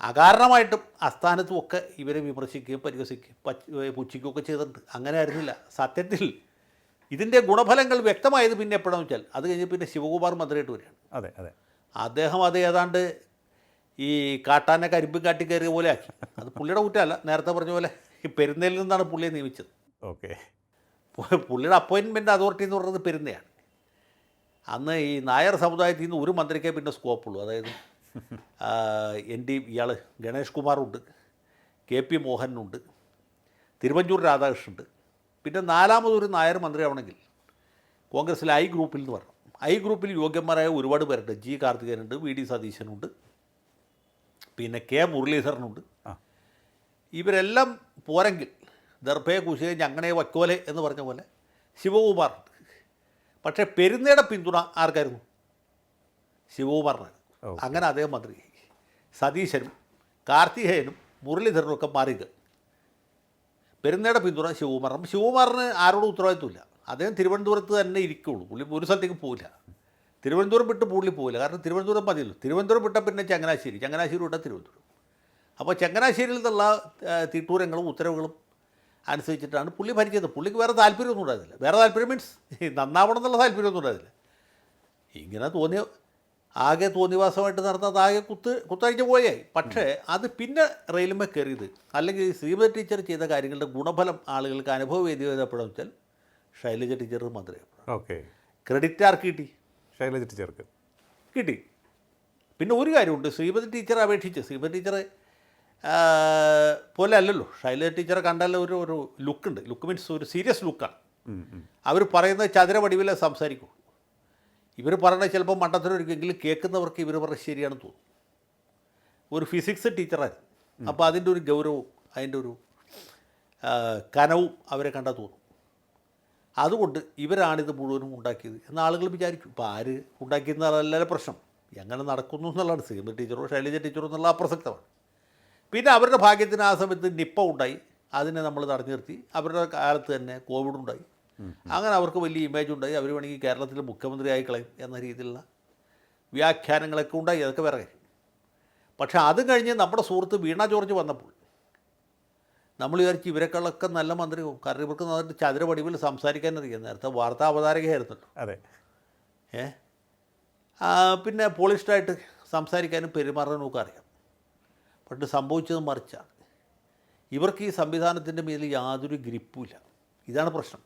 അകാരണമായിട്ടും അസ്ഥാനത്തും ഒക്കെ ഇവരെ വിമർശിക്കുകയും പരിഹസിക്കുകയും പുച്ഛിക്കുകയൊക്കെ ചെയ്തിട്ടുണ്ട്. അങ്ങനെ ആയിരുന്നില്ല. സത്യത്തിൽ ഇതിൻ്റെ ഗുണഫലങ്ങൾ വ്യക്തമായത് പിന്നെ എപ്പോഴാണെന്ന് വെച്ചാൽ അത് കഴിഞ്ഞ് പിന്നെ ശിവകുമാർ മന്ത്രിയായിട്ട് വരികയാണ്. അതെ അതെ. അദ്ദേഹം അത് ഏതാണ്ട് ഈ കാട്ടാനെ കരിമ്പും കാട്ടി കയറിയ പോലെ ആക്കി. അത് പുള്ളിയുടെ കുറ്റമല്ല, നേരത്തെ പറഞ്ഞ പോലെ ഈ പെരുന്നയിൽ നിന്നാണ് പുള്ളിയെ നിയമിച്ചത്. ഓക്കെ. പുള്ളിയുടെ അപ്പോയിൻമെൻറ്റ് അതോറിറ്റി എന്ന് പറയുന്നത് പെരുന്നയാണ്. അന്ന് ഈ നായർ സമുദായത്തിൽ നിന്ന് ഒരു മന്ത്രിക്കേ പിന്നെ സ്കോപ്പുള്ളൂ. അതായത് ഇയാൾ ഗണേഷ് കുമാറുണ്ട്, KP മോഹനുണ്ട്, തിരുവഞ്ചൂർ രാധാകൃഷ്ണനുണ്ട്. പിന്നെ നാലാമതൊരു നായർ മന്ത്രിയാവണമെങ്കിൽ കോൺഗ്രസ്സിലെ I ഗ്രൂപ്പിൽ നിന്ന് വരണം. I ഗ്രൂപ്പിൽ യോഗ്യന്മാരായ ഒരുപാട് പേരുണ്ട്. G കാർത്തികേയനുണ്ട്, VD സതീശനുണ്ട്, പിന്നെ K മുരളീധരനുണ്ട്. ഇവരെല്ലാം പോരെങ്കിൽ ദർഭയെ കുശിയെ ഞങ്ങനെ വക്കോലെ എന്ന് പറഞ്ഞ പോലെ ശിവകുമാറുണ്ട്. പക്ഷേ പെരുന്നയുടെ പിന്തുണ ആർക്കായിരുന്നു? ശിവകുമാറിനാണ്. അങ്ങനെ അദ്ദേഹം മന്ത്രി. സതീശനും കാർത്തികേയനും മുരളീധരനും ഒക്കെ മാറിയത്. പെരുന്നയുടെ പിന്തുണ ശിവകുമാറിനും. ശിവകുമാറിന് ആരോടും ഉത്തരവാദിത്വമില്ല. അദ്ദേഹം തിരുവനന്തപുരത്ത് തന്നെ ഇരിക്കുകയുള്ളൂ. പുള്ളി ഒരു സ്ഥലത്തേക്ക് പോവില്ല. തിരുവനന്തപുരം വിട്ട് പുള്ളി പോവില്ല. കാരണം തിരുവനന്തപുരം മതിയല്ലോ. തിരുവനന്തപുരം വിട്ടാൽ പിന്നെ ചങ്ങനാശ്ശേരി വിട്ടാൽ തിരുവനന്തപുരം. അപ്പോൾ ചങ്ങനാശ്ശേരിയിൽ നിന്നുള്ള തിട്ടൂരങ്ങളും ഉത്തരവുകളും അനുസരിച്ചിട്ടാണ് പുള്ളി ഭരിച്ചത്. പുള്ളിക്ക് വേറെ താല്പര്യമൊന്നും ഉണ്ടായിരുന്നില്ല. വേറെ താല്പര്യം മീൻസ് നന്നാവണം എന്നുള്ള താല്പര്യമൊന്നും ഉണ്ടായിരുന്നില്ല. ഇങ്ങനെ ആകെ തോന്നിവാസമായിട്ട് നടന്നത് ആകെ കുത്തഴിഞ്ഞ പോയായി. പക്ഷേ അത് പിന്നെ റെയിലുമേ കയറിയത് അല്ലെങ്കിൽ ശ്രീമതി ടീച്ചർ ചെയ്ത കാര്യങ്ങളുടെ ഗുണഫലം ആളുകൾക്ക് അനുഭവവേദ്യം ചെയ്തപ്പോഴെന്ന് വെച്ചാൽ ശൈലജ ടീച്ചർ മന്ത്രിയായപ്പോൾ. ഓക്കെ. ക്രെഡിറ്റ് ആർക്ക് കിട്ടി? ശൈലജ ടീച്ചർക്ക് കിട്ടി. പിന്നെ ഒരു കാര്യമുണ്ട്, ശ്രീമതി ടീച്ചറെ അപേക്ഷിച്ച് ശ്രീമതി ടീച്ചറെ പോലെ അല്ലല്ലോ. ശൈലജ ടീച്ചറെ കണ്ടാൽ ഒരു ലുക്കുണ്ട്. ലുക്ക് മീൻസ് ഒരു സീരിയസ് ലുക്കാണ്. അവർ പറയുന്നത് ചതുരവടിവിലെ സംസാരിക്കും. ഇവർ പറയുന്നത് ചിലപ്പോൾ മണ്ടത്തിലൊരിക്കെങ്കിലും കേൾക്കുന്നവർക്ക് ഇവർ പറഞ്ഞത് ശരിയാണെന്ന് തോന്നും. ഒരു ഫിസിക്സ് ടീച്ചറായിരുന്നു. അപ്പോൾ അതിൻ്റെ ഒരു ഗൗരവവും അതിൻ്റെ ഒരു കനവും അവരെ കണ്ടാൽ തോന്നും. അതുകൊണ്ട് ഇവരാണിത് മുഴുവനും ഉണ്ടാക്കിയത് എന്ന് ആളുകൾ വിചാരിക്കും. ഇപ്പോൾ ആര് ഉണ്ടാക്കിയെന്നല്ല പ്രശ്നം, എങ്ങനെ നടക്കുന്നു എന്നുള്ളതാണ്. ശ്രീമതി ടീച്ചറോ ശൈലജ ടീച്ചറോ എന്നുള്ള അപ്രസക്തമാണ്. പിന്നെ അവരുടെ ഭാഗ്യത്തിന് ആ സമയത്ത് നിപ്പ ഉണ്ടായി, അതിനെ നമ്മൾ തടഞ്ഞു നിർത്തി. അവരുടെ കാലത്ത് തന്നെ കോവിഡ് ഉണ്ടായി. അങ്ങനെ അവർക്ക് വലിയ ഇമേജ് ഉണ്ടായി. അവർ വേണമെങ്കിൽ കേരളത്തിൽ മുഖ്യമന്ത്രി ആയി കളയും എന്ന രീതിയിലുള്ള വ്യാഖ്യാനങ്ങളൊക്കെ ഉണ്ടായി. അതൊക്കെ വേറെ കാര്യം. പക്ഷേ അത് കഴിഞ്ഞ് നമ്മുടെ സുഹൃത്ത് വീണ ജോർജ് വന്നപ്പോൾ നമ്മൾ വിചാരിച്ച് ഇവരെക്കാളൊക്കെ നല്ല മന്ത്രിയാവും. കാരണം ഇവർക്ക് നന്നായിട്ട് ചതുരവടിവിൽ സംസാരിക്കാനറിയാം. നേരത്തെ വാർത്താ അവതാരകയായിരുന്നല്ലോ. അതെ. പിന്നെ പോളിഷ്ഡായിട്ട് സംസാരിക്കാനും പെരുമാറാനും ഒക്കെ അറിയാം. പക്ഷെ സംഭവിച്ചത് മറിച്ചാണ്. ഇവർക്ക് ഈ സംവിധാനത്തിൻ്റെ മേലിൽ യാതൊരു ഗ്രിപ്പുമില്ല. ഇതാണ് പ്രശ്നം.